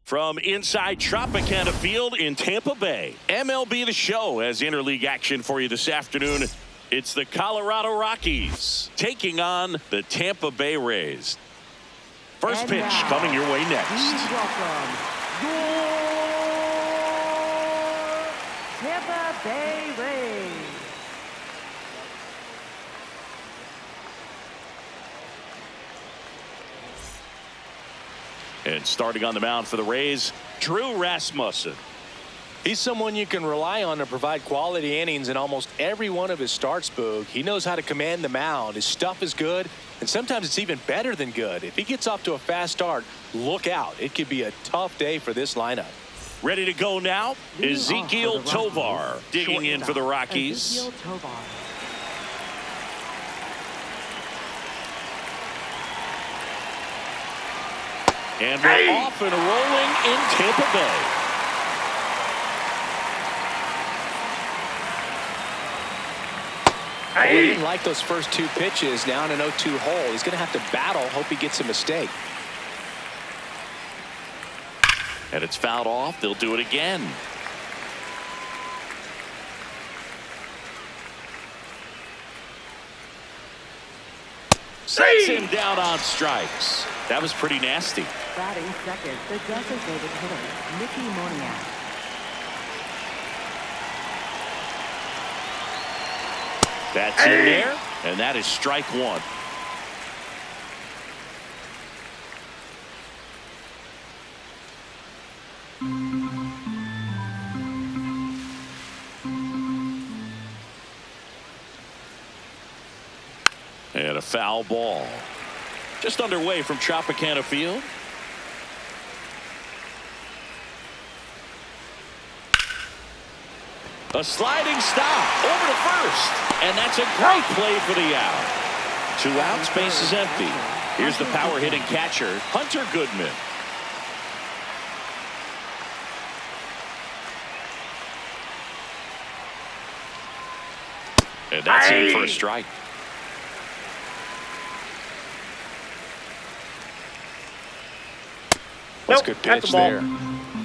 From inside Tropicana Field in Tampa Bay, MLB The Show has interleague action for you this afternoon. It's the Colorado Rockies taking on the Tampa Bay Rays. First pitch coming your way next. Please welcome your Tampa Bay Rays. And starting on the mound for the Rays, Drew Rasmussen. He's someone you can rely on to provide quality innings in almost every one of his starts, Boog. He knows how to command the mound. His stuff is good, and sometimes it's even better than good. If he gets off to a fast start, look out. It could be a tough day for this lineup. Ready to go now, Ezequiel Tovar digging in for the Rockies. And we're off and rolling in Tampa Bay. He didn't like those first two pitches down an 0-2 hole. He's going to have to battle, hope he gets a mistake. And it's fouled off. They'll do it again. Sets him down on strikes. That was pretty nasty. Batting second, the designated hitter, Mickey Moniak. That's in there, and that is strike one. And a foul ball. Just underway from Tropicana Field. A sliding stop over to first. And that's a great play for the out. 2 outs, base is empty. Here's the power hitting catcher, Hunter Goodman. And that's in for a strike. That's a good pitch there.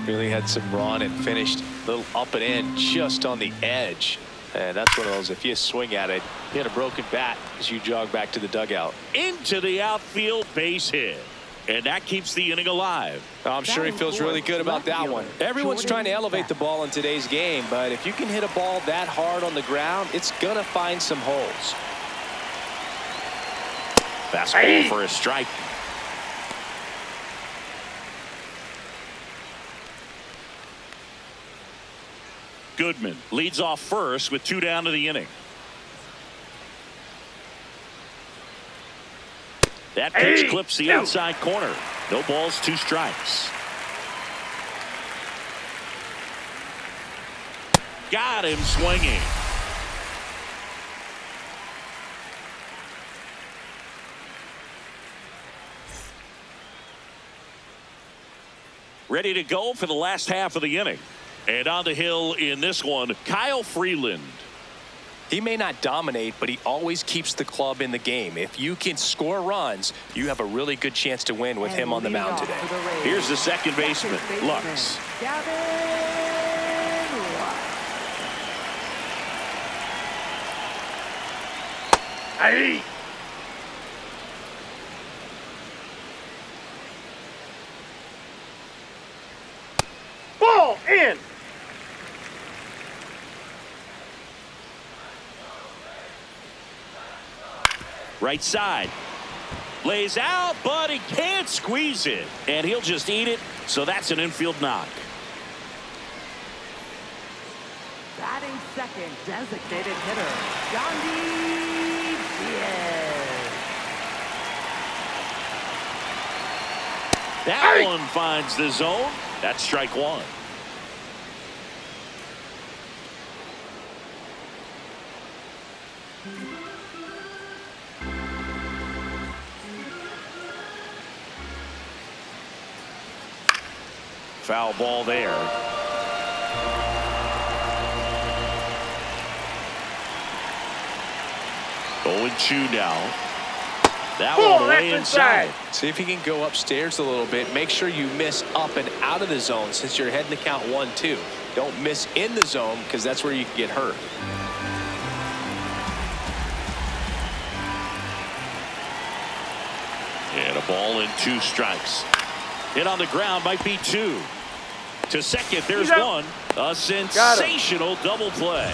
Really had some run and finished a little up and in just on the edge. And that's one of those, if you swing at it, hit a broken bat as you jog back to the dugout. Into the outfield, base hit. And that keeps the inning alive. I'm sure he feels really good about that one. Everyone's trying to elevate the ball in today's game, but if you can hit a ball that hard on the ground, it's going to find some holes. Fastball for a strike. Goodman leads off first with 2 down to the inning. That pitch clips the outside corner. No balls, 2 strikes. Got him swinging. Ready to go for the last half of the inning. And on the hill in this one, Kyle Freeland. He may not dominate, but he always keeps the club in the game. If you can score runs, you have a really good chance to win with him on the mound today. Here's the second baseman, Lux. Hey! Ball in! Right side. Lays out, but he can't squeeze it. And he'll just eat it, so that's an infield knock. Batting second, designated hitter, Yandy Diaz. That one finds the zone. That's strike one. Foul ball there. Oh, 0-2 now. That Ball, one way that's inside. inside. See if you can go upstairs a little bit. Make sure you miss up and out of the zone since you're heading to count 1-2. Don't miss in the zone because that's where you can get hurt. And a ball and 2 strikes. Hit on the ground might be 2. To second, there's one. A sensational double play.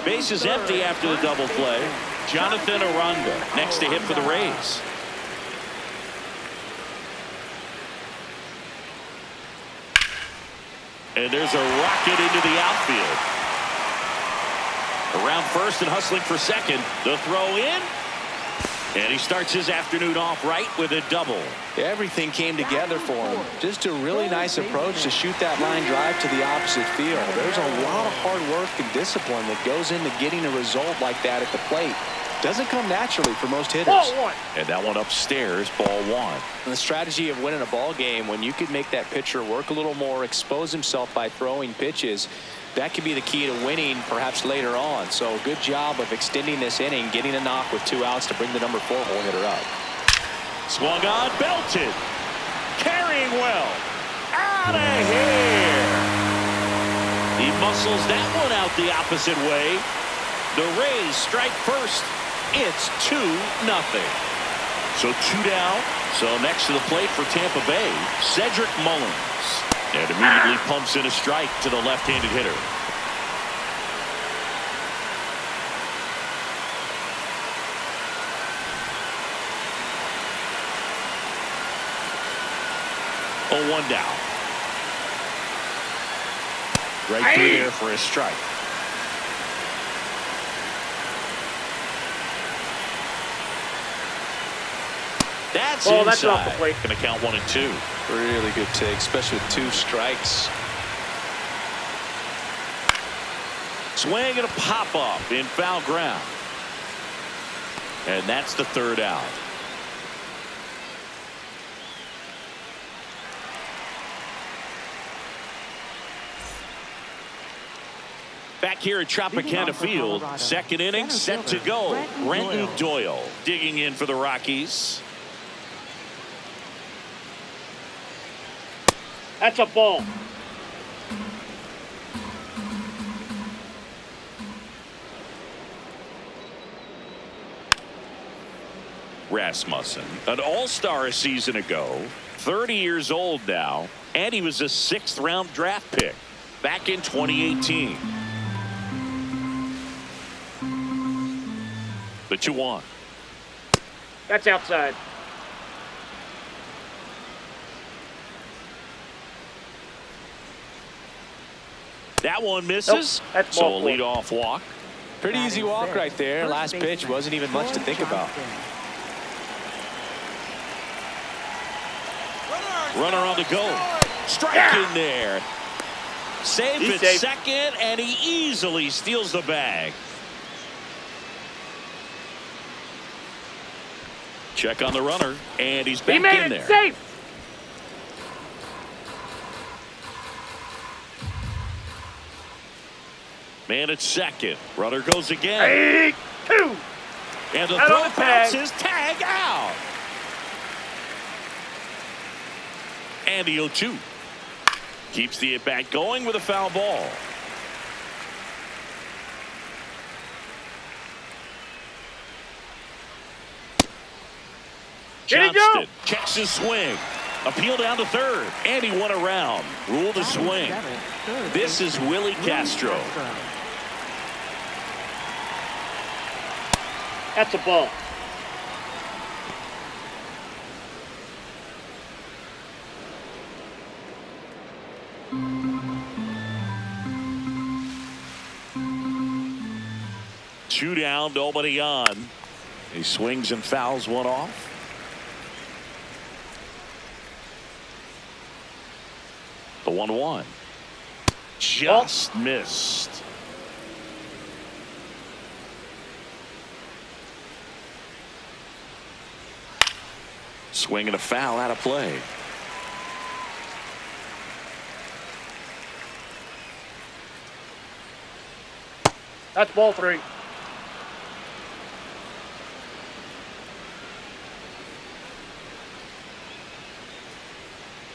Base is empty after the double play. Jonathan Aranda next to hit for the Rays. And there's a rocket into the outfield. Around first and hustling for second. The throw in. And he starts his afternoon off right with a double. Everything came together for him. Just a really nice approach to shoot that line drive to the opposite field. There's a lot of hard work and discipline that goes into getting a result like that at the plate. Doesn't come naturally for most hitters. Ball 1. And that one upstairs, ball 1. And the strategy of winning a ball game, when you could make that pitcher work a little more, expose himself by throwing pitches, that could be the key to winning perhaps later on. So good job of extending this inning, getting a knock with 2 outs to bring the number 4 hole hitter up. Swung on, belted. Carrying well. Out of here. He muscles that one out the opposite way. The Rays strike first. It's 2-0. So 2 down. So next to the plate for Tampa Bay, Cedric Mullins. And immediately pumps in a strike to the left-handed hitter. Oh, 1 down. Right through there for a strike. That's Ball, inside. that's off the plate. Going to count 1 and 2. Really good take, especially with 2 strikes. Swing and a pop-up in foul ground. And that's the 3rd out. Back here at Tropicana Field, second inning set to go. Brenton Doyle digging in for the Rockies. That's a ball. Rasmussen, an all-star a season ago, 30 years old now, and he was a 6th-round draft pick back in 2018. The 2-1. That's outside. That one misses. Nope, that's So ball a 4. leadoff walk. Pretty easy walk right there. Last pitch wasn't even much to think about. Runner on the go. Strike in there. Safe He's at safe. second, and he easily steals the bag. Check on the runner, and he's back He made in it there. safe. Man at second. Runner goes again. 2. And the Out throw on the tag. bounces. Tag out. And the 0-2. Keeps the at-bat going with a foul ball. Here he Johnston go. checks his swing. Appeal down to third. And he went around. Ruled a swing. This is Willie Castro. That's a ball. Two down, nobody on. He swings and fouls one off. The 1-1. Just missed. Swing and a foul out of play. That's ball 3.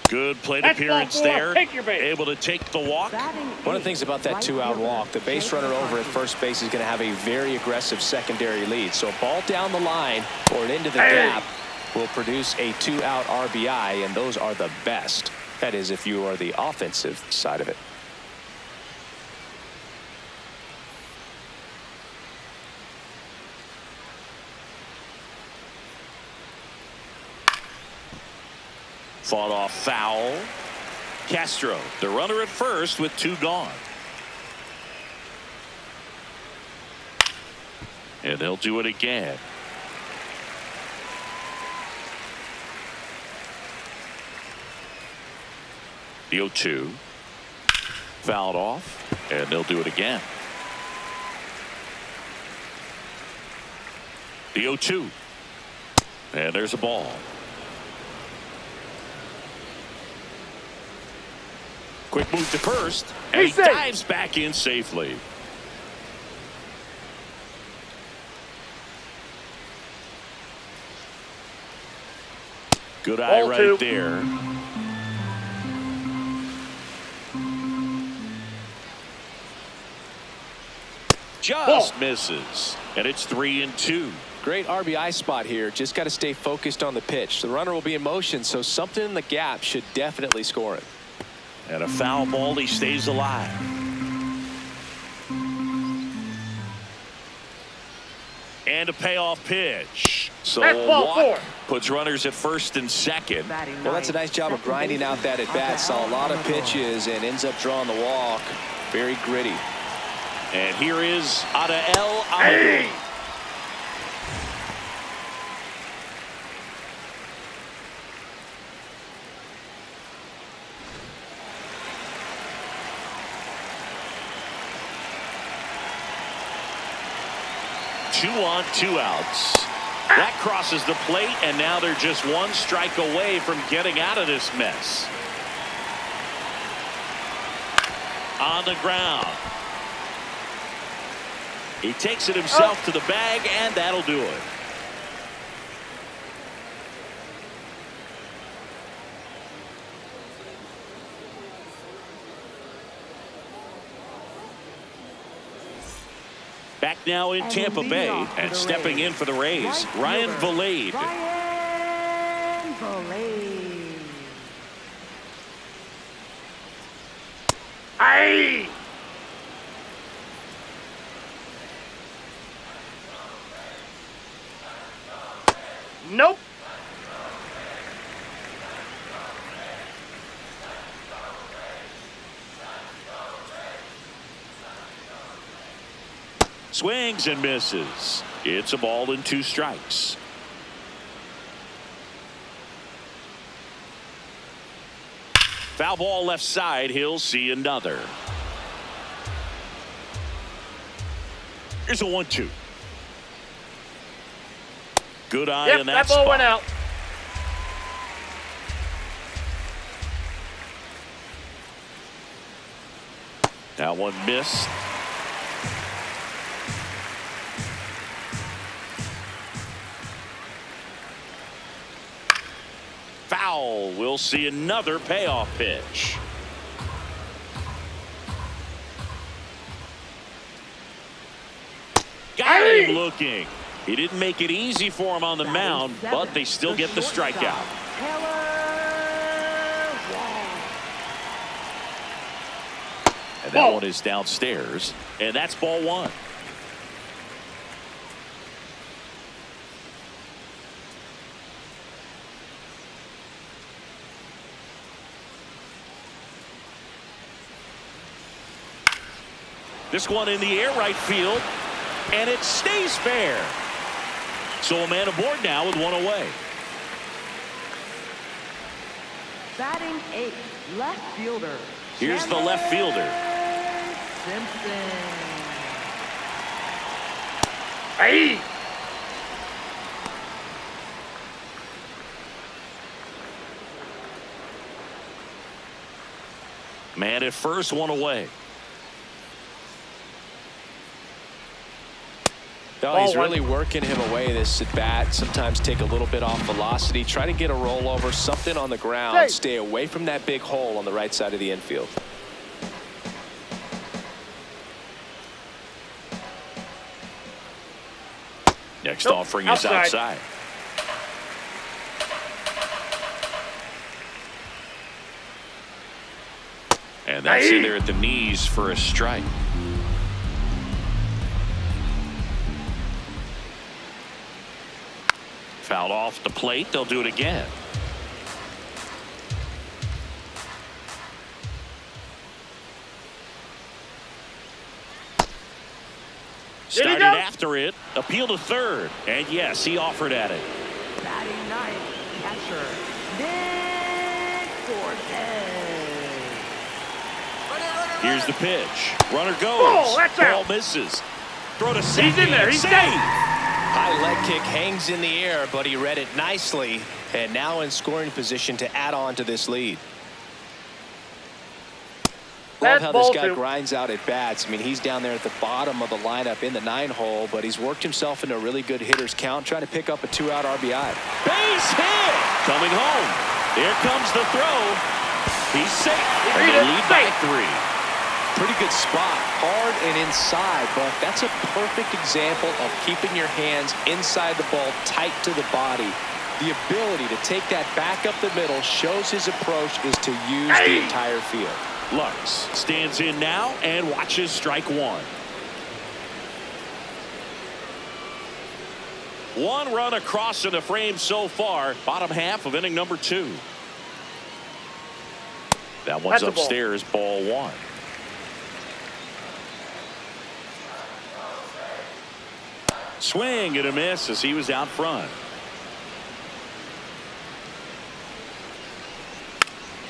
Good plate That's appearance ball four. there. Take your base. Able to take the walk. Batting One of the eighth, things about that right two-out fielder, walk, the base runner over at first base is going to have a very aggressive secondary lead. So a ball down the line or an into the gap will produce a two-out RBI, and those are the best. That is, if you are the offensive side of it. Fought off foul. Castro, the runner at first with two gone. And they'll do it again. The 0-2. Fouled off, and they'll do it again. The 0-2. And there's a ball. Quick move to first, and he dives back in safely. Good eye right there. Just misses, and it's 3-2. Great RBI spot here. Just got to stay focused on the pitch. The runner will be in motion, so something in the gap should definitely score it. And a foul ball, he stays alive. And a payoff pitch. So That's ball walk four. puts runners at first and second. Batting Well, that's a nice job of second grinding out that baseman, at-bat. Saw a lot of Amador. pitches and ends up drawing the walk. Very gritty. And here is Adael Amador. 2 on, 2 outs. That crosses the plate, and now they're just one strike away from getting out of this mess. On the ground. He takes it himself to the bag, and that'll do it. Back now in Tampa Bay, and stepping in for the Rays, Ryan Valade. Ryan Valade. Aye. Nope. Swings and misses. It's a ball and 2 strikes. Foul ball left side. He'll see another. Here's a 1-2. Good eye Yep, in that that ball spot. went out. That one missed. Foul. We'll see another payoff pitch. Got him looking. He didn't make it easy for him on the mound, but they still get the strikeout. And that one is downstairs, and that's ball 1. This one in the air right field, and it stays fair. So a man aboard now with 1 away. Batting 8th, left fielder. Here's the left fielder. Simpson. Aye. Man at first, 1 away. No, Ball he's one. really working him away this at bat. Sometimes take a little bit off velocity. Try to get a rollover, something on the ground. Hey. Stay away from that big hole on the right side of the infield. Next Nope, offering is outside. And that's in there at the knees for a strike. Fouled off the plate. They'll do it again. Started after it. Appeal to third. And yes, he offered at it. Batting ninth, catcher, Nick Forte. Here's the pitch. Runner goes. Oh, that's Ball out. misses. Throw to second. He's in there. He's Save. High leg kick hangs in the air, but he read it nicely. And now in scoring position to add on to this lead. Love That's how this ball guy two. grinds out at bats. I mean, he's down there at the bottom of the lineup in the 9-hole, but he's worked himself into a really good hitter's count, trying to pick up a 2-out RBI. Base hit. Coming home. Here comes the throw. He's safe. And they lead by 3. Pretty good spot, hard and inside, but that's a perfect example of keeping your hands inside the ball, tight to the body. The ability to take that back up the middle shows his approach is to use the entire field. Lux stands in now and watches strike one. One run across in the frame so far. Bottom half of inning number 2. That one's That's a ball. upstairs. Ball 1. Swing and a miss as he was out front.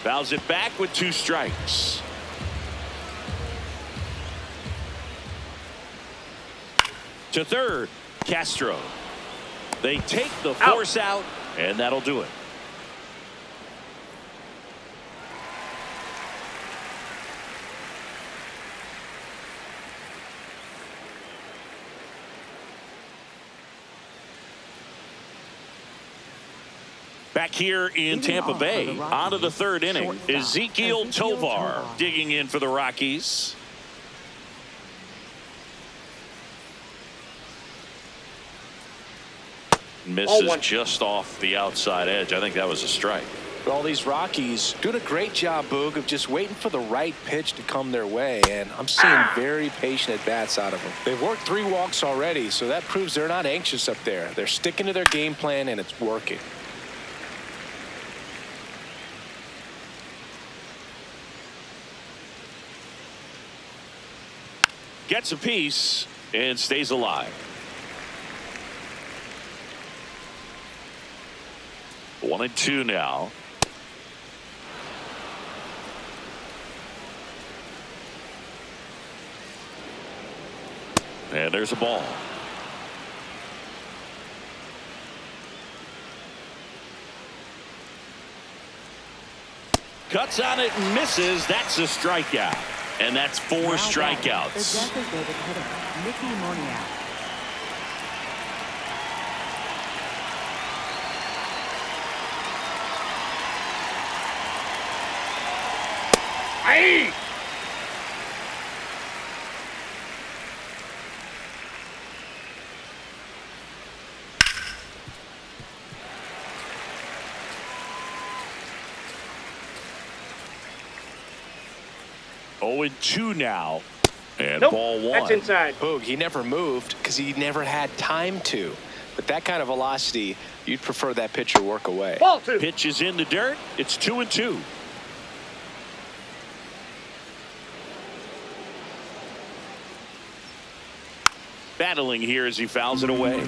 Fouls it back with 2 strikes. To third, Castro. They take the force out, and that'll do it. Back here in Tampa Bay, on to the 3rd inning. Ezekiel Tovar digging in for the Rockies. Misses just off the outside edge. I think that was a strike. All these Rockies doing a great job, Boog, of just waiting for the right pitch to come their way, and I'm seeing very patient at-bats out of them. They've worked 3 walks already, so that proves they're not anxious up there. They're sticking to their game plan, and it's working. Gets a piece and stays alive. 1-2 now. And there's a ball. Cuts on it and misses. That's a strikeout. And that's 4 strikeouts. The designated hitter, Mickey Moniak. Hey! Oh, 0-2 now. And Nope, ball 1. that's inside. Boog, he never moved because he never had time to. But that kind of velocity, you'd prefer that pitcher work away. Ball 2. Pitch is in the dirt. It's 2-2. Battling here as he fouls it away.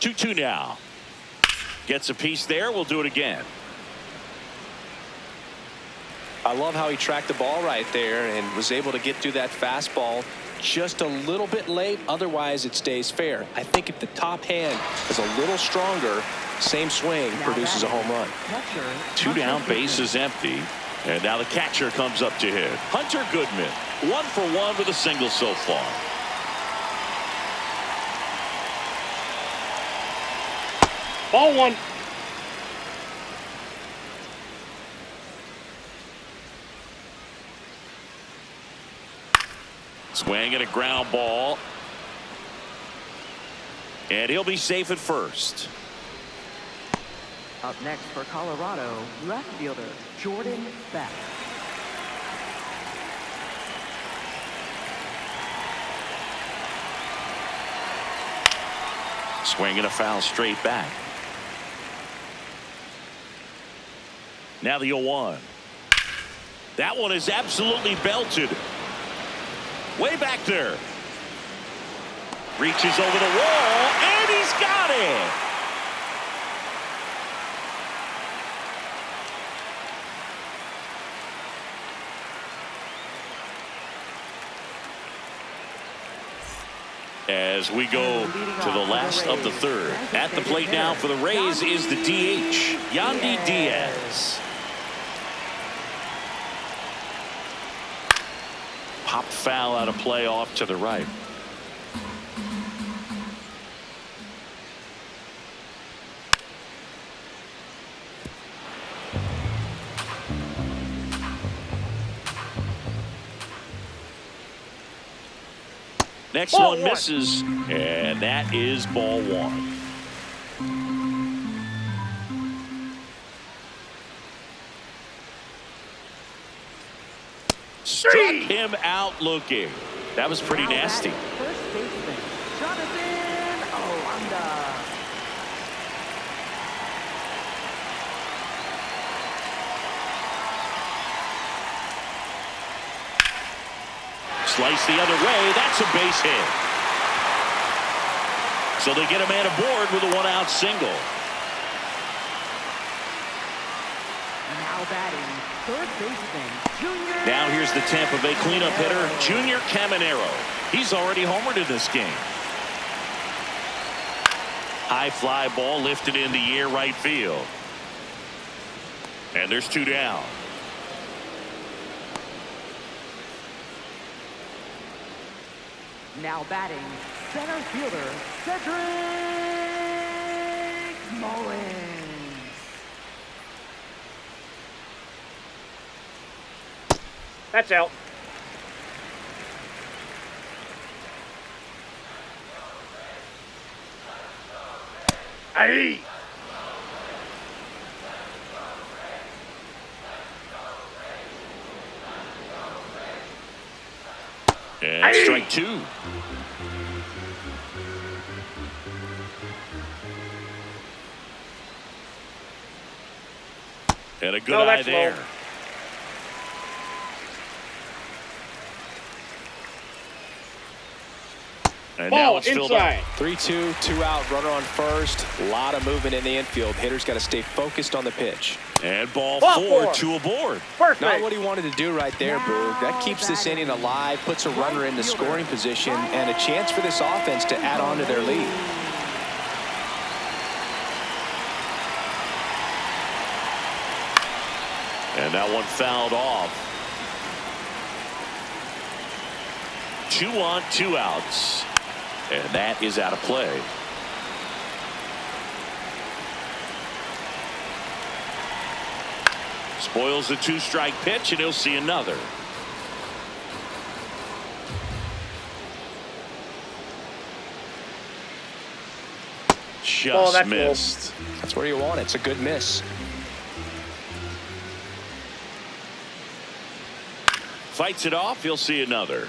Two now. Gets a piece there. We'll do it again. I love how he tracked the ball right there and was able to get through that fastball just a little bit late. Otherwise, it stays fair. I think if the top hand is a little stronger, same swing produces a home run. Catcher, 2 down, base is empty. And now the catcher comes up to hit. Hunter Goodman. 1 for 1 with a single so far. Ball one. Swing and a ground ball. And he'll be safe at first. Up next for Colorado, left fielder Jordan Beck. Swing and a foul straight back. Now the 0-1. That one is absolutely belted. Way back there. Reaches over the wall, and he's got it. As we go to the last of the third. At the plate now for the Rays is the DH, Yandy Diaz. Popped foul out of play off to the right. Next one misses, and that is ball one. Struck him out looking. That was pretty nasty. First baseman Jonathan Aranda. Slice the other way. That's a base hit. So they get a man aboard with a one-out single. Now batting, third baseman Junior. Now here's the Tampa Bay cleanup hitter, Junior Caminero. He's already homered in this game. High fly ball lifted in the air right field. And there's two down. Now batting, center fielder Cedric Mullins. That's out. Aye. And strike two. And a good eye there. Low. And Ball now it's filled inside. up. 3-2, 2 out, runner on first. A lot of movement in the infield. Hitters got to stay focused on the pitch. And ball Ball four, four. two aboard. Perfect. Not what he wanted to do right there, Boog. That keeps this inning alive, puts a runner in the scoring position, and a chance for this offense to add on to their lead. And that one fouled off. 2 on, 2 outs. And that is out of play. Spoils the 2-strike pitch, and he'll see another. Just that's missed. That's where you want it. It's a good miss. Fights it off, he'll see another.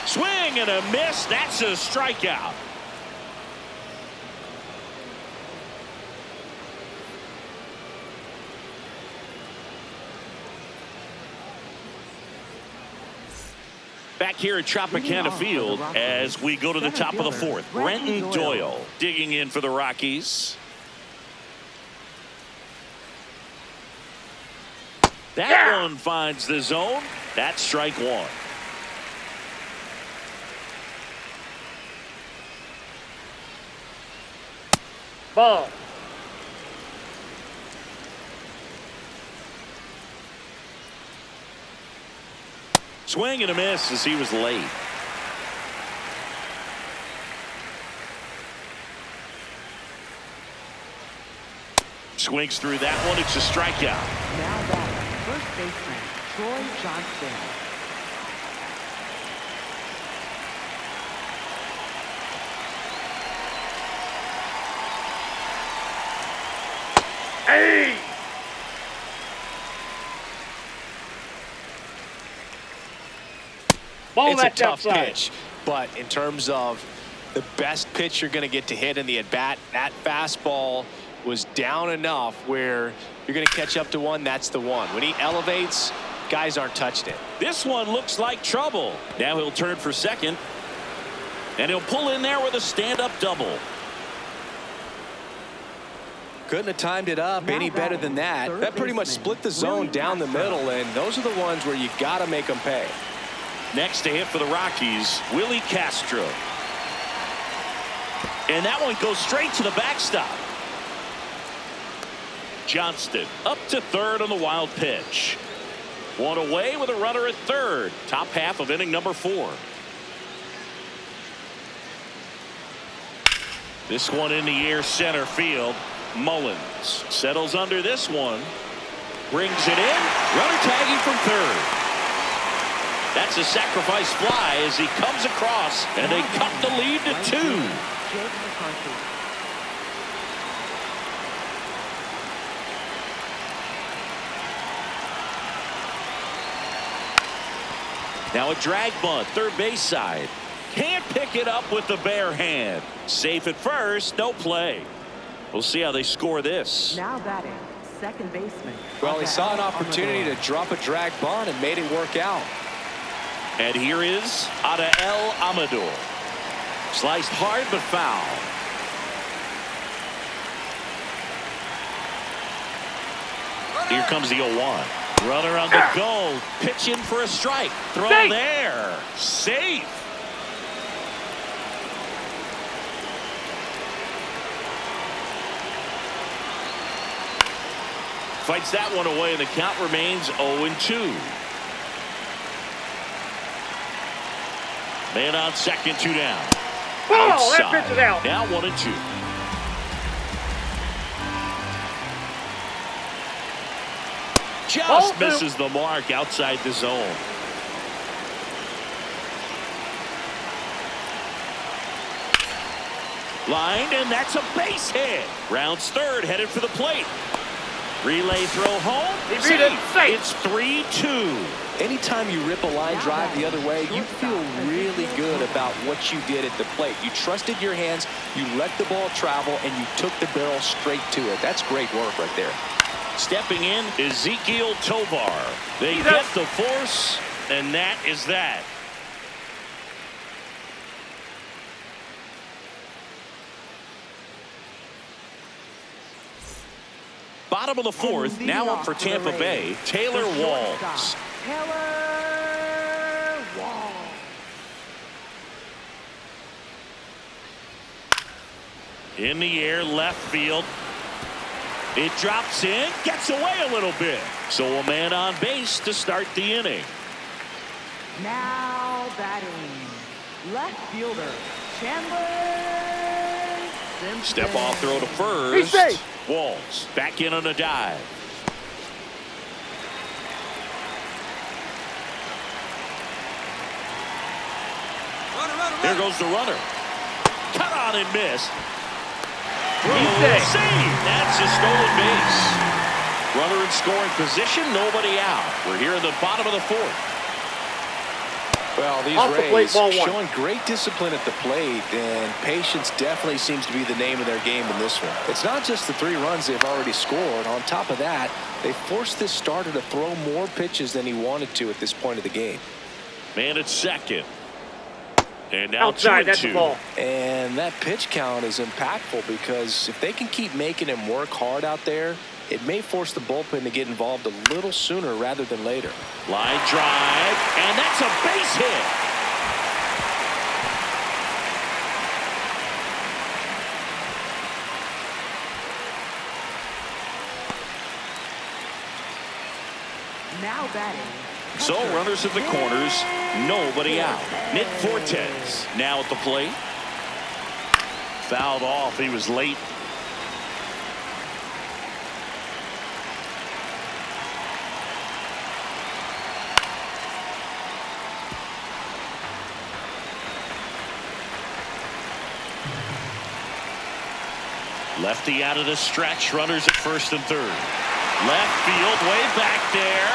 Swing and a miss. That's a strikeout. Back here at Tropicana Field as we go to the top of the fourth. Brenton Doyle digging in for the Rockies. That one finds the zone. That's strike one. Ball. Swing and a miss as he was late. Swings through that one. It's a strikeout. Now batting, first baseman, Troy Johnston. Hey! Ball It's a that's tough outside. pitch, but in terms of the best pitch you're going to get to hit in the at-bat, that fastball was down enough where you're going to catch up to one. That's the one. When he elevates, guys aren't touching it. This one looks like trouble. Now he'll turn for second. And he'll pull in there with a stand-up double. Couldn't have timed it up any better than that. That pretty much split the zone down the middle, and those are the ones where you got to make them pay. Next to hit for the Rockies, Willie Castro. And that one goes straight to the backstop. Johnston up to third on the wild pitch. One away with a runner at third. Top half of inning number 4. This one in the air, center field. Mullins settles under this one. Brings it in. Runner tagging from third. That's a sacrifice fly as he comes across, and they cut the lead to 2. Jake McCarthy. Now a drag bunt, third base side. Can't pick it up with the bare hand. Safe at first, no play. We'll see how they score this. Now batting, second baseman. Well, he saw an Rafael opportunity Amador. to drop a drag bunt and made it work out. And here is Adael Amador. Sliced hard but foul. Here comes the 0-1. Runner on the go. Pitch in for a strike. Throw Safe. there. Safe. Fights that one away, and the count remains 0-2. Man on second, 2 down. Ball, that Outside. pitch is out. Now 1-2. Ball Just two. misses the mark outside the zone. Lined, and that's a base hit. Rounds third, headed for the plate. Relay throw home. He beat it. Safe. It's 3-2. Anytime you rip a line drive the other way, you feel really good about what you did at the plate. You trusted your hands, you let the ball travel, and you took the barrel straight to it. That's great work right there. Stepping in, Ezekiel Tovar. They He's get up. the force, and that is that. Bottom of the 4th, now up for Tampa Bay, Taylor Walls. Taylor Walls. In the air, left field. It drops in, gets away a little bit. So a man on base to start the inning. Now batting, left fielder, Chandler Simpson. Step off throw to He's first. safe. Walls back in on a dive. There goes the runner. Cut on and missed. He's safe. Save. That's a stolen base. Runner in scoring position, nobody out. We're here in the bottom of the 4th. Well, these Off the plate, Rays ball 1. showing great discipline at the plate, and patience definitely seems to be the name of their game in this one. It's not just the 3 runs they've already scored. On top of that, they forced this starter to throw more pitches than he wanted to at this point of the game. Man at second. And now Outside, that's 2-2. the ball. And that pitch count is impactful because if they can keep making him work hard out there, it may force the bullpen to get involved a little sooner rather than later. Line drive, and that's a base hit. Now batting, So runners at the corners, nobody out. Nick Fortes now at the plate. Fouled off. He was late. Lefty out of the stretch. Runners at first and third. Left field, way back there.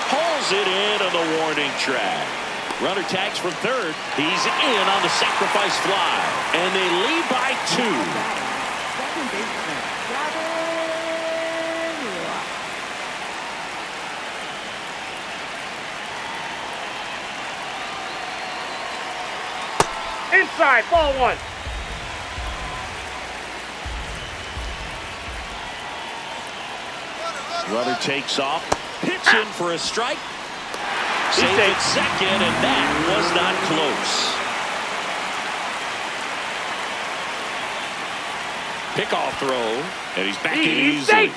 Pulls it in on the warning track. Runner tags from third. He's in on the sacrifice fly. And they lead by 2. Second baseman, Gavin Rock. Inside, ball 1. Runner takes off. Hits in for a strike. Safe at second, and that was not close. Pickoff throw, and he's back in easy.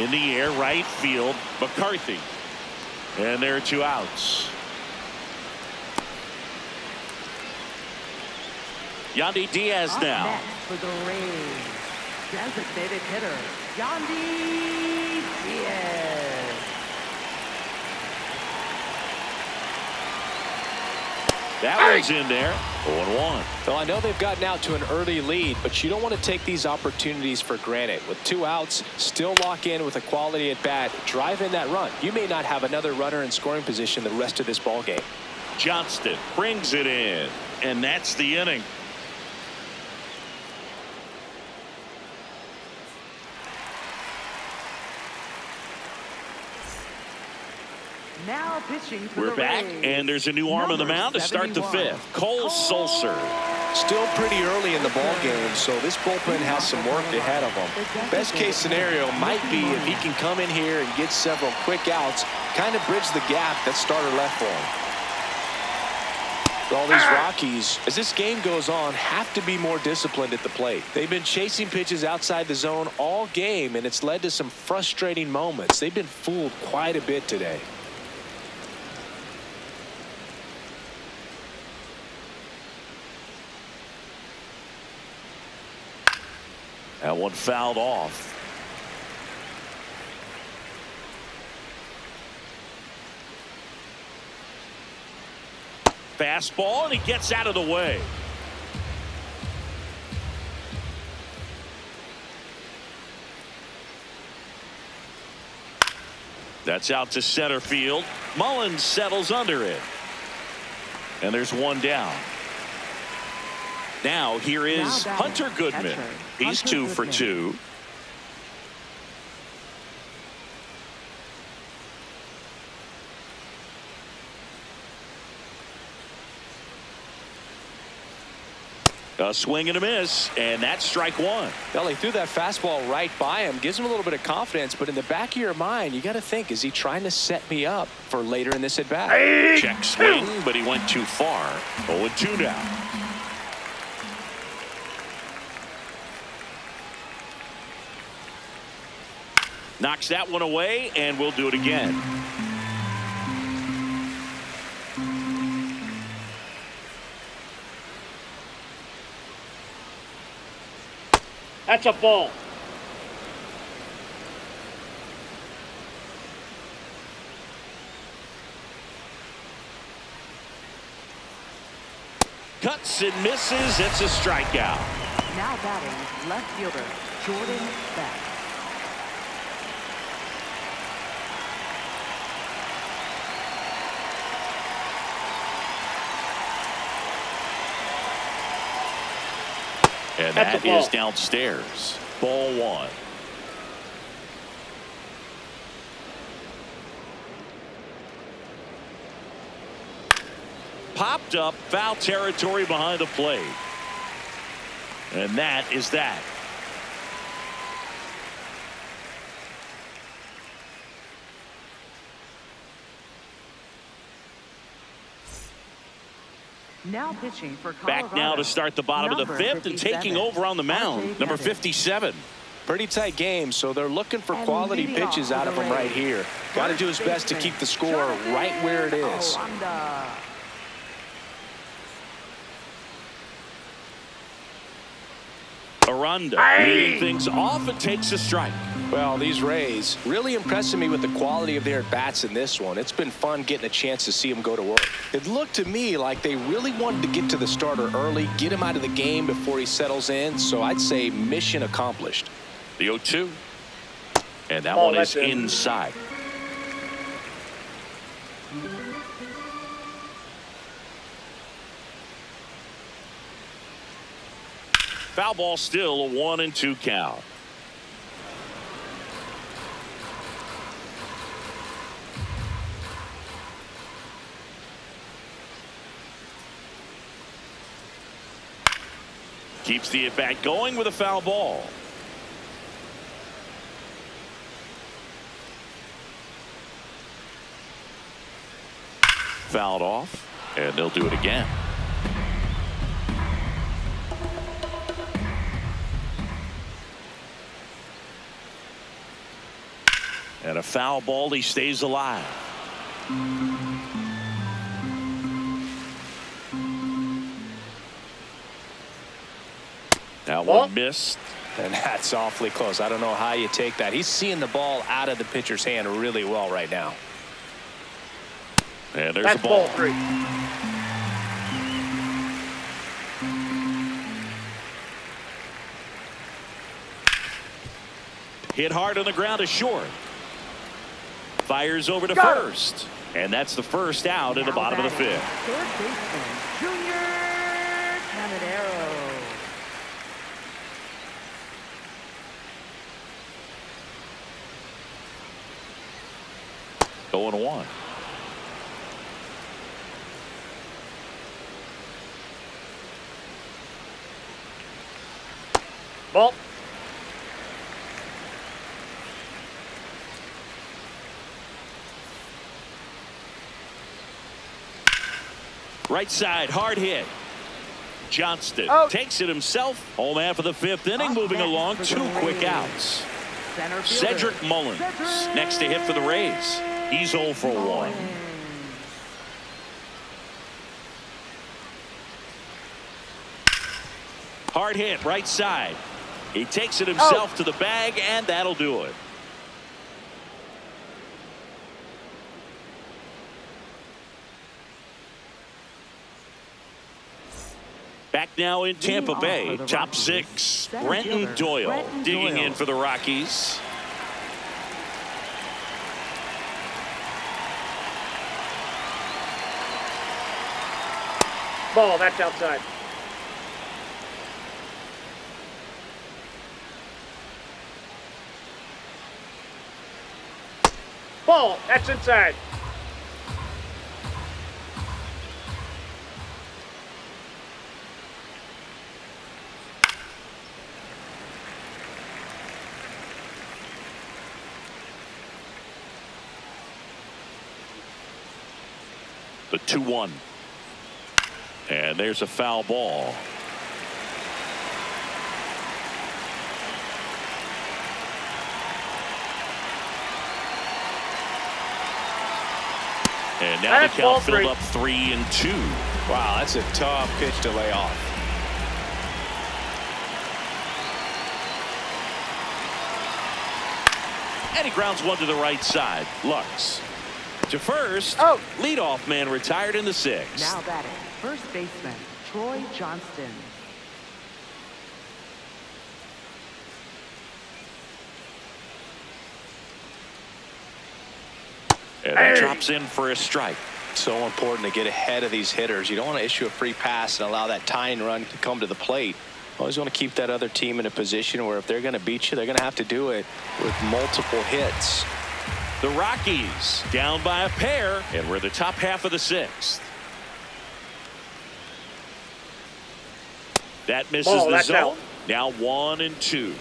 In the air, right field, McCarthy. And there are 2 outs. Yandy Diaz Up now. next for the Rays, designated hitter, Yandy Diaz. That one's in there. 0-1. Well, I know they've gotten out to an early lead, but you don't want to take these opportunities for granted. With 2 outs, still lock in with a quality at bat, drive in that run. You may not have another runner in scoring position the rest of this ball game. Johnston brings it in, and that's the inning. Now pitching for We're the back, Rays, and there's a new arm on the mound to start the 71. 5th. Cole Sulser. Still pretty early in the ball game, so this bullpen has some work ahead of them. Best case scenario might be if he can come in here and get several quick outs, kind of bridge the gap that starter left for him. All these Rockies, as this game goes on, have to be more disciplined at the plate. They've been chasing pitches outside the zone all game, and it's led to some frustrating moments. They've been fooled quite a bit today. That one fouled off. Fastball, and he gets out of the way. That's out to center field. Mullins settles under it. And there's 1 down. Now here is Hunter Goodman. He's 2 for 2. A swing and a miss, and that's strike 1. Well, he threw that fastball right by him, gives him a little bit of confidence, but in the back of your mind, you got to think, is he trying to set me up for later in this at bat? Check swing, but he went too far. 0-2 now. Knocks that one away, and we'll do it again. That's a ball. Cuts and misses. It's a strikeout. Now batting left fielder, Jordan Beck. And That's that a ball. is downstairs. Ball 1. Popped up, foul territory behind the plate. And that is that. Now pitching for Back now to Colorado, start the bottom of the number fifth and taking 57, over on the mound, RJ number Pettis. 57. Pretty tight game, so they're looking for And quality leading off pitches out for of the him right Rays, here. Got to do his best to keep the score right where it is. Aranda. Aranda leading things off and takes a strike. Well, these Rays really impressing me with the quality of their at-bats in this one. It's been fun getting a chance to see them go to work. It looked to me like they really wanted to get to the starter early, get him out of the game before he settles in, so I'd say mission accomplished. The 0-2. And that Oh, one is that's it. inside. Foul ball, still a 1-2 count. Keeps the at-bat going with a foul ball. Fouled off, and they'll do it again. And a foul ball, he stays alive. That one missed. And that's awfully close. I don't know how you take that. He's seeing the ball out of the pitcher's hand really well right now. And there's That's the ball. ball 3. Hit hard on the ground to short. Fires over to Got him. first. And that's the first out in the Now bottom of the batting, fifth. third baseman, Junior Caminero. 0-1. Ball. Right side, hard hit. Johnston Out. takes it himself. Home half of the fifth inning, Up moving next along. for 2 the quick Rays, outs. center fielder, Cedric Mullins Cedric next to hit for the Rays. He's 0 for 1. Mullins. Hard hit, right side. He takes it himself to the bag, and that'll do it. Back now in Tampa off Bay, for the top Rockies, 6. center Brenton fielder, Doyle Brenton digging Doyle. in for the Rockies. Ball. That's outside. Ball. That's inside. The 2-1. And there's a foul ball. And now That's the ball count filled 3. up 3-2. Wow, that's a tough pitch to lay off. And he grounds one to the right side. Lux to first. Out. Leadoff man retired in the 6th. Now batting, first baseman, Troy Johnston. And that Hey. drops in for a strike. So important to get ahead of these hitters. You don't want to issue a free pass and allow that tying run to come to the plate. Always want to keep that other team in a position where if they're going to beat you, they're going to have to do it with multiple hits. The Rockies down by a pair, and we're the top half of the 6th. That misses Ball, the that's zone. out. Now 1-2.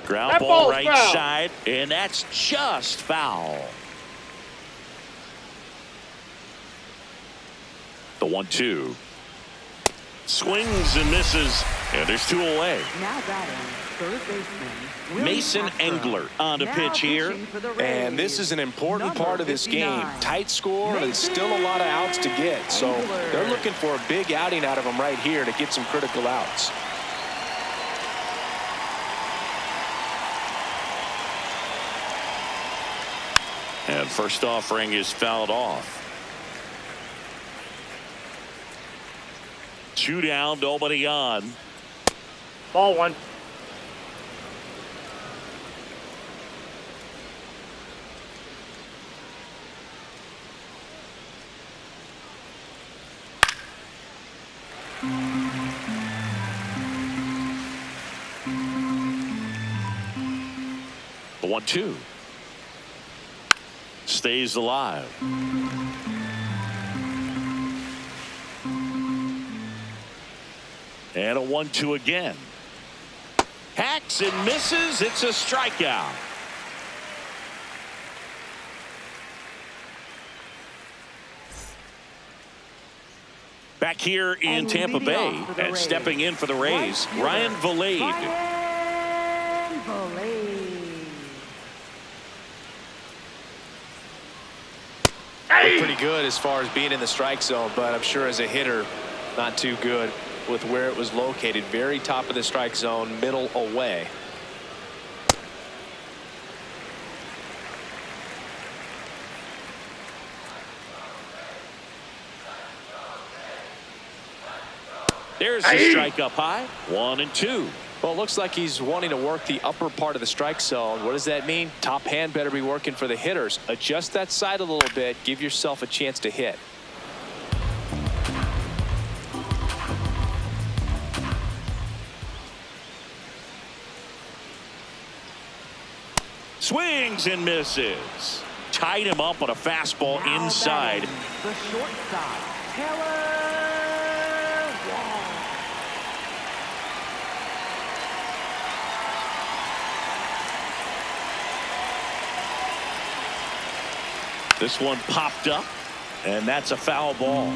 Ground That ball ball's right foul. side, and that's just foul. The 1-2. Swings and misses, and there's 2 away. Now batting, third baseman Willie Mason Castro. Engler on the Now pitch here. pitching for the And this Rays, is an important number part of this game. 59. Tight score and still a lot of outs to get. So they're looking for a big outing out of him right here to get some critical outs. And first offering is fouled off. 2 down, nobody on. Ball 1. The 1-2. Stays alive. And a 1-2 again. Hacks and misses. It's a strikeout. Back here in And Tampa leading Bay off for the and Rays, stepping in for the Rays, Ryan Valade. Ryan Valade. Pretty good as far as being in the strike zone, but I'm sure as a hitter, not too good with where it was located. Very top of the strike zone, middle away. There's the strike up high. 1-2. Well, it looks like he's wanting to work the upper part of the strike zone. What does that mean? Top hand better be working for the hitters. Adjust that side a little bit. Give yourself a chance to hit. Swings and misses. Tied him up on a fastball Now inside. batting, the shortstop, Taylor Wall. This one popped up, and that's a foul ball.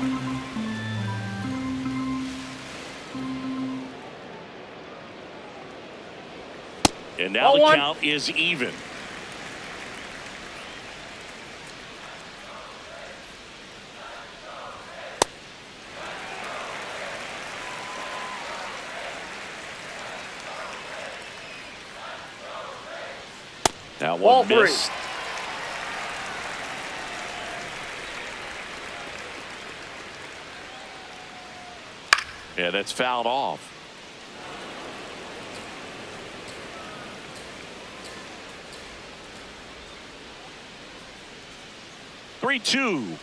And now Ball the 1. count is even. That Ball one 3. missed. Yeah, that's fouled off. Three-two,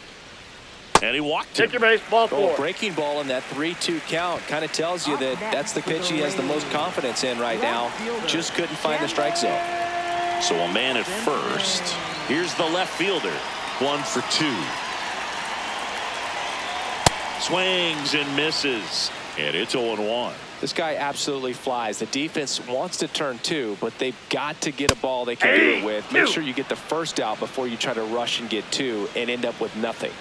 and he walked Take him. your base. Ball Oh, 4. breaking ball in that 3-2 count kind of tells you that that's the pitch he has the most confidence in right now. Just couldn't find the strike zone. So a man at first. Here's the left fielder. 1 for 2. Swings and misses, and it's 0-1. This guy absolutely flies. The defense wants to turn 2, but they've got to get a ball they can do it with. Make sure you get the first out before you try to rush and get 2 and end up with nothing.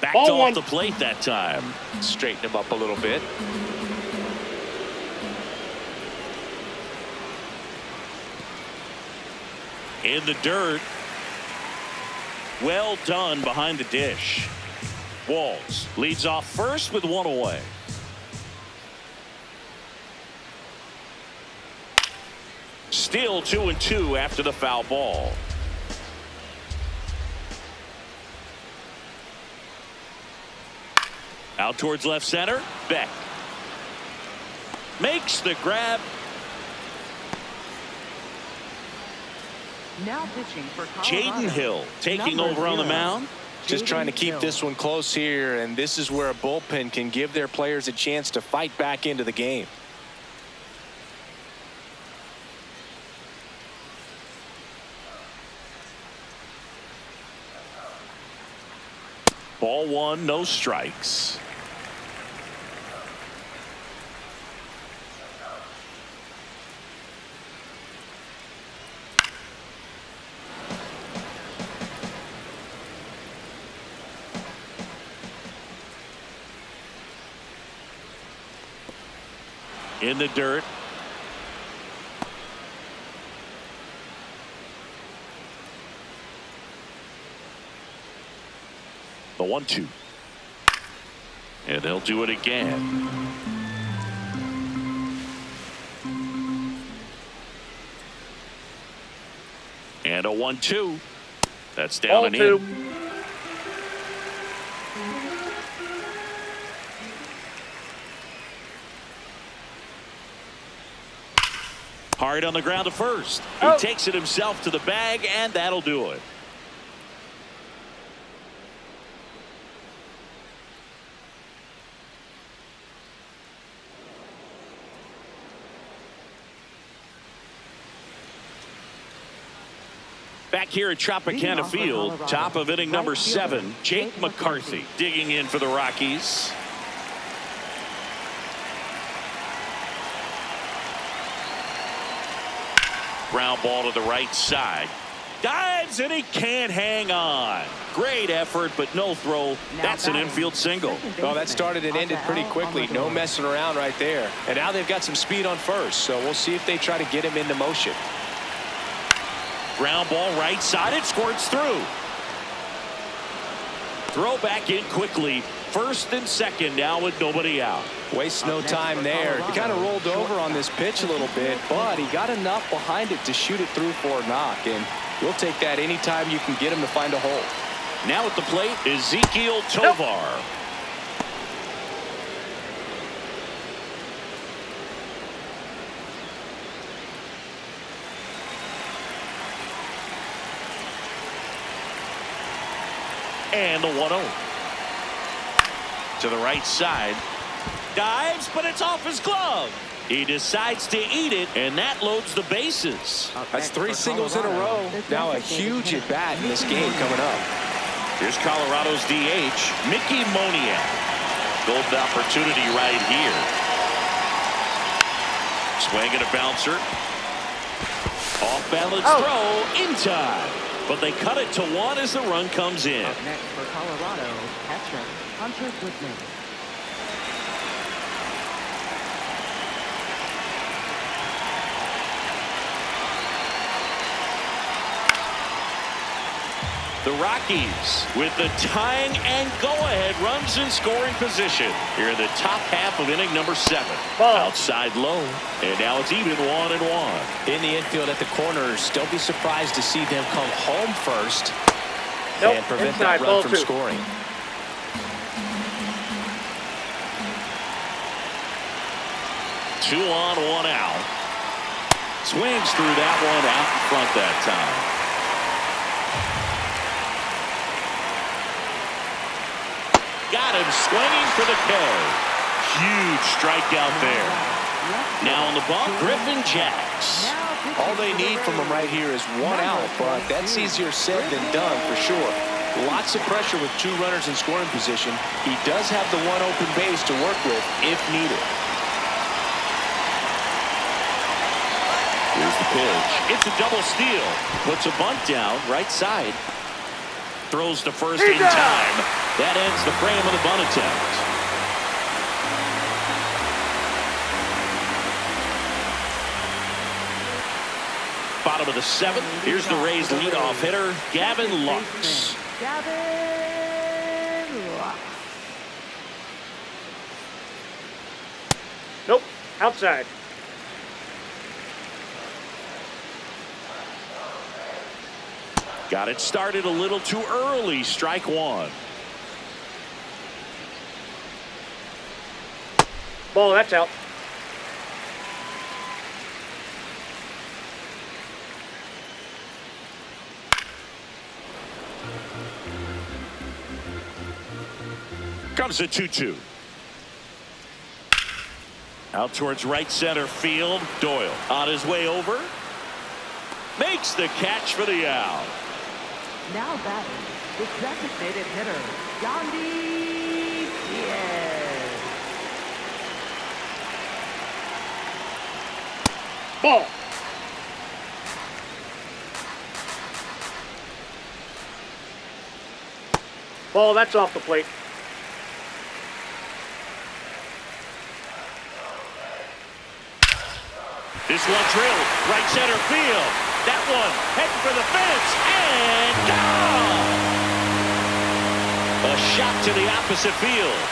Backed Ball off 1. the plate that time. Straighten him up a little bit. In the dirt. Well done behind the dish. Walls leads off first with 1 away. Still 2-2 after the foul ball. Out towards left center. Beck makes the grab. Now pitching for Jaden Colorado, Hill taking number over on the 0. mound. Just Jaden trying to keep Hill. this one close here, and this is where a bullpen can give their players a chance to fight back into the game. Ball 1, no strikes. In the dirt. The 1-2. And they'll do it again. And a 1-2. That's down and in. Hard on the ground to first. He takes it himself to the bag, and that'll do it. Back here at Tropicana Field, top of inning number 7, Jake McCarthy digging in for the Rockies. Ground ball to the right side. Dives, and he can't hang on. Great effort, but no throw. That's an infield single. Well, that started and ended pretty quickly. No messing around right there. And now they've got some speed on first, so we'll see if they try to get him into motion. Ground ball right side. It squirts through. Throw back in quickly. First and second now with nobody out. Wastes no time there. He kind of rolled over on this pitch a little bit, but he got enough behind it to shoot it through for a knock. And we'll take that anytime you can get him to find a hole. Now at the plate, Ezekiel Tovar. And the 1-0. To the right side. Dives, but it's off his glove. He decides to eat it, and that loads the bases. That's 3 singles in a row. Now a huge at bat in this game coming up. Here's Colorado's DH, Mickey Moniak. Golden opportunity right here. Swing and a bouncer. Off balance throw in time. But they cut it to 1 as the run comes in. Up next for Colorado, catcher Hunter Goodman. The Rockies with the tying and go-ahead runs in scoring position here in the top half of inning number 7. Outside low, and now it's even 1-1. In the infield at the corners, don't be surprised to see them come home first and prevent that run from scoring. Two on, 1 out. Swings through that one out in front that time. Got him swinging for the K. Huge strikeout there. Now on the bump, Griffin Jacks. All they need from him right here is 1 out, but that's easier said than done for sure. Lots of pressure with 2 runners in scoring position. He does have the 1 open base to work with if needed. Here's the pitch. It's a double steal. Puts a bunt down right side. Throws to first in time. That ends the frame of the bunt attempt. Bottom of the 7th. Here's the Rays leadoff hitter, Gavin Lux. Nope. Outside. Got it started a little too early. Strike 1. Ball, that's out. Comes a 2-2. Out towards right center field. Doyle on his way over. Makes the catch for the out. Now batting, the designated hitter, Yandy Diaz. Ball. Ball, that's off the plate. This one drilled right center field. That one heading for the fence and gone. A shot to the opposite field,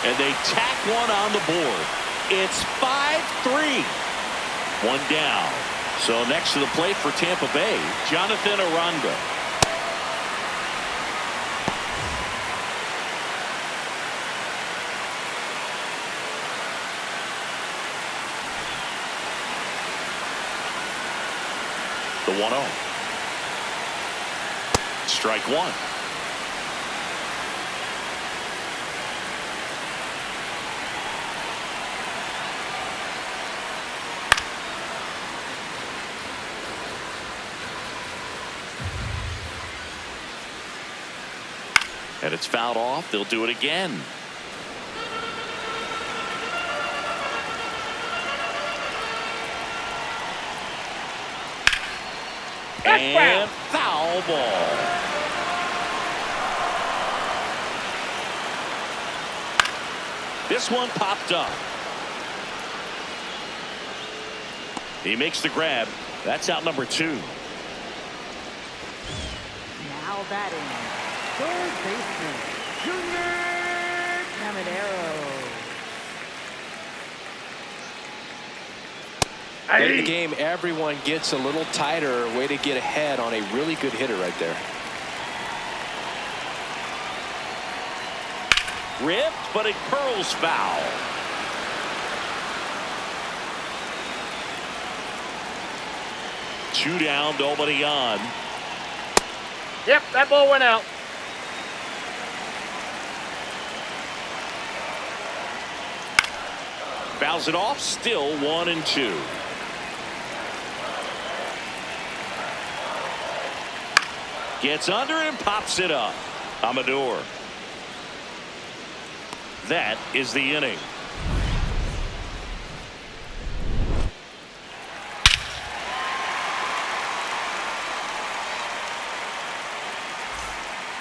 and they tack one on the board. It's 5-3. One down. So next to the plate for Tampa Bay, Jonathan Aranda. The 1-0. Strike one. And it's fouled off. They'll do it again. And foul ball. This one popped up. He makes the grab. That's out number 2. Now batting, third baseman, Junior Caminero. In the game, everyone gets a little tighter. Way to get ahead on a really good hitter right there. Ripped, but it curls foul. Two down, nobody on. Yep, that ball went out. Fouls it off, still 1-2. Gets under and pops it up. Amador. That is the inning.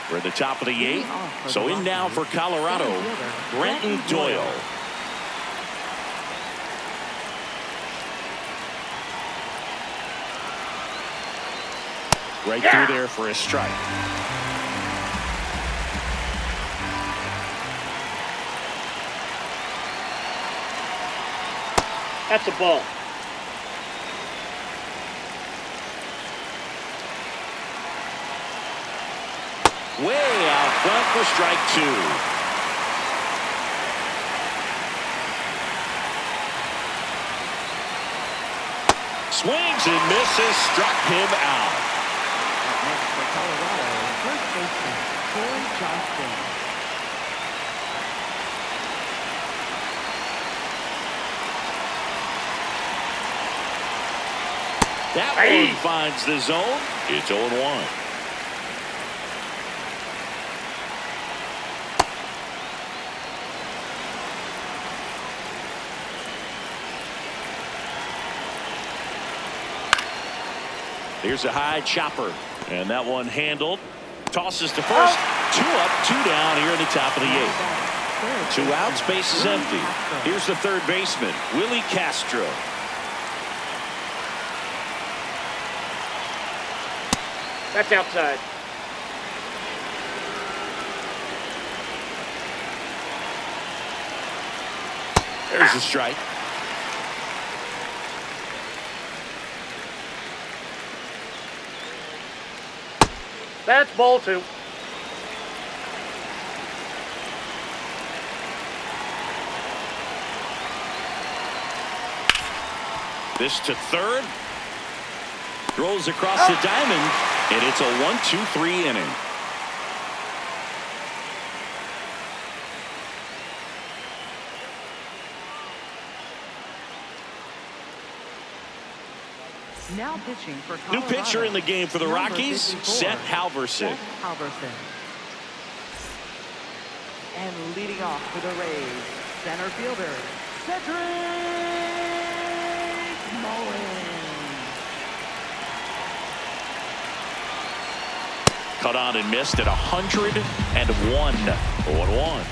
We're at the top of the 8th. So in now for Colorado, Brenton Doyle. Right through there for a strike. That's a ball. Way out front for strike 2. Swings and misses, struck him out. Next for Colorado, first baseman, Troy Johnston. That one finds the zone. It's 0-1. Here's a high chopper, and that one handled. Tosses to first. 2 up, 2 down here in the top of the 8th. 2 outs, base is empty. Here's the third baseman, Willie Castro. That's outside. There's a strike. That's ball 2. This to third. Throws across the diamond, and it's a 1-2-3 inning. Now pitching for New Colorado. pitcher in the game for the Number Rockies, 54, Seth Halverson. Seth Halverson. And leading off for the Rays, center fielder, Cedric Mullins. Cut on and missed at 101. 0-1.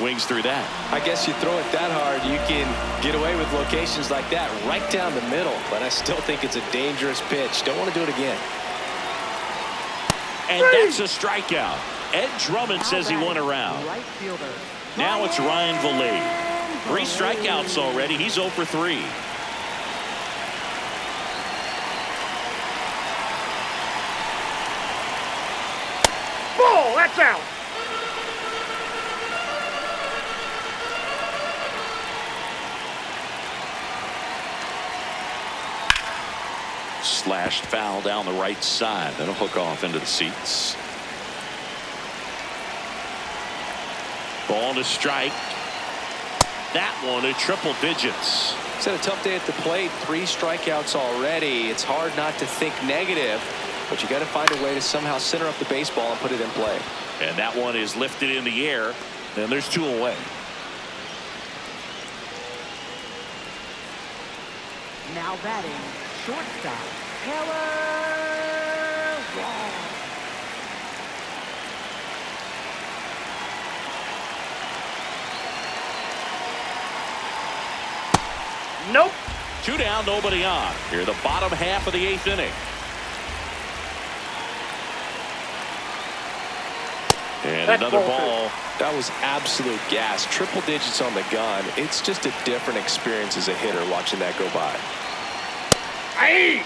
swings through that. I guess you throw it that hard, you can get away with locations like that right down the middle. But I still think it's a dangerous pitch. Don't want to do it again. And that's a strikeout. Ed Drummond says he won a round. Right fielder. Now it's Ryan Vallee. 3 strikeouts already. He's 0 for 3. Ball, that's out. Slashed foul down the right side. That'll hook off into the seats. Ball to strike. That one at triple digits. He's had a tough day at the plate. 3 strikeouts already. It's hard not to think negative, but you got to find a way to somehow center up the baseball and put it in play. And that one is lifted in the air, and there's 2 away. Now batting, shortstop, Taylor Wall. Nope. 2 down, nobody on. Here, the bottom half of the 8th inning. And That's another ball ball. That was absolute gas. Triple digits on the gun. It's just a different experience as a hitter watching that go by. Aye.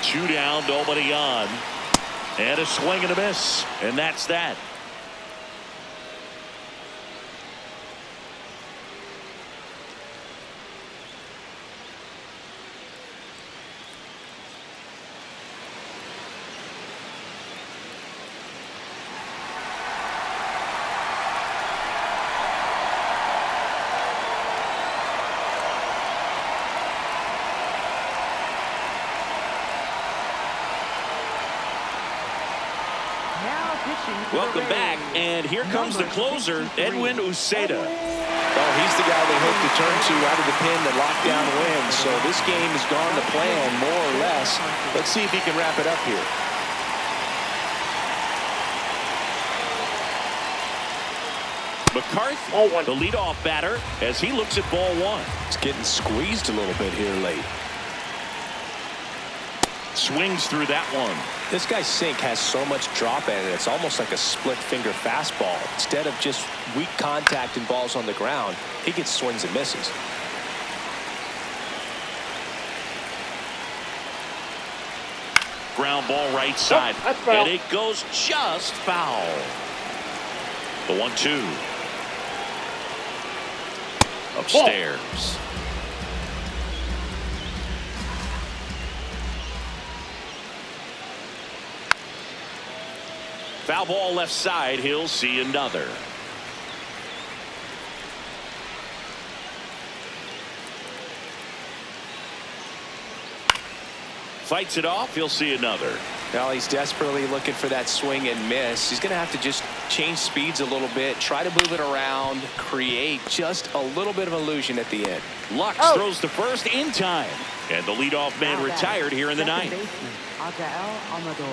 Two down, nobody on. And a swing and a miss. And that's that. Welcome back, and here comes the closer, Edwin Uceda. Oh, he's the guy they hope to turn to out of the pen to lock down wins. So this game has gone to plan, more or less. Let's see if he can wrap it up here. McCarthy, the leadoff batter, as he looks at ball 1. He's getting squeezed a little bit here late. Swings through that one. This guy's sink has so much drop in it. It's almost like a split finger fastball. Instead of just weak contact and balls on the ground, he gets swings and misses. Ground ball right side. That's foul. And it goes just foul. The 1-2. Upstairs. Foul ball left side. He'll see another. Fights it off. He'll see another. Now he's desperately looking for that swing and miss. He's going to have to just change speeds a little bit, try to move it around, create just a little bit of illusion at the end. Lux throws to first in time. And the leadoff man retired here in the 9th. Amador.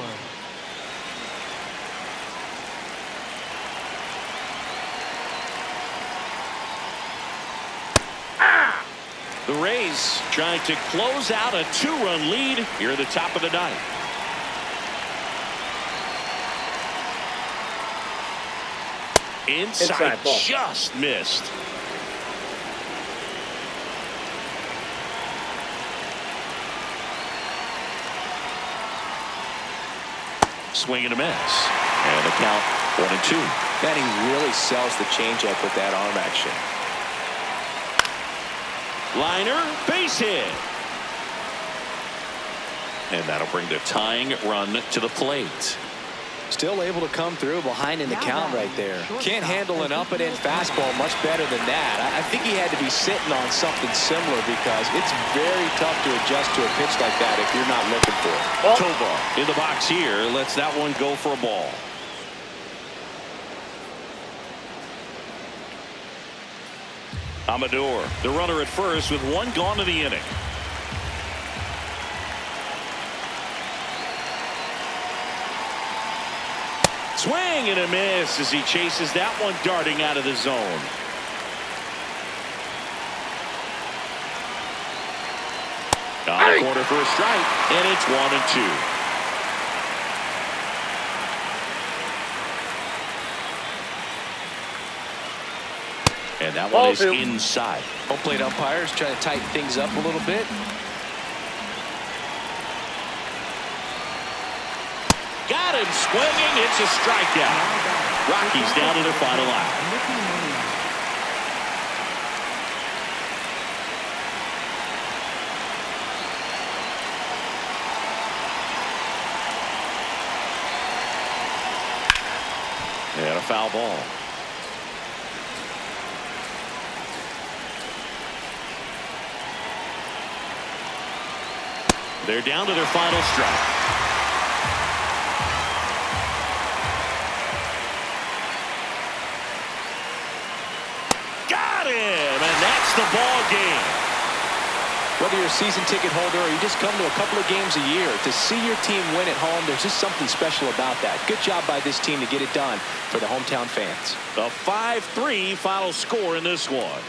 The Rays trying to close out a 2-run lead here at the top of the 9th. Inside ball. just missed. Swing and a miss. And the count 1-2. Manning really sells the changeup with that arm action. Liner, base hit. And that'll bring the tying run to the plate. Still able to come through behind in the count right there. Can't handle an up and in fastball much better than that. I think he had to be sitting on something similar because it's very tough to adjust to a pitch like that if you're not looking for it. Toba in the box here lets that one go for a ball. Amador, the runner at first with one gone in the inning. Swing and a miss as he chases that one darting out of the zone. On the corner for a strike, and it's 1-2. And that one is inside. Home plate umpires trying to tighten things up a little bit. Got him swinging. It's a strikeout. Rockies down to their final out. And a foul ball. They're down to their final strike. Got him, and that's the ball game. Whether you're a season ticket holder or you just come to a couple of games a year, to see your team win at home, there's just something special about that. Good job by this team to get it done for the hometown fans. The 5-3 final score in this one.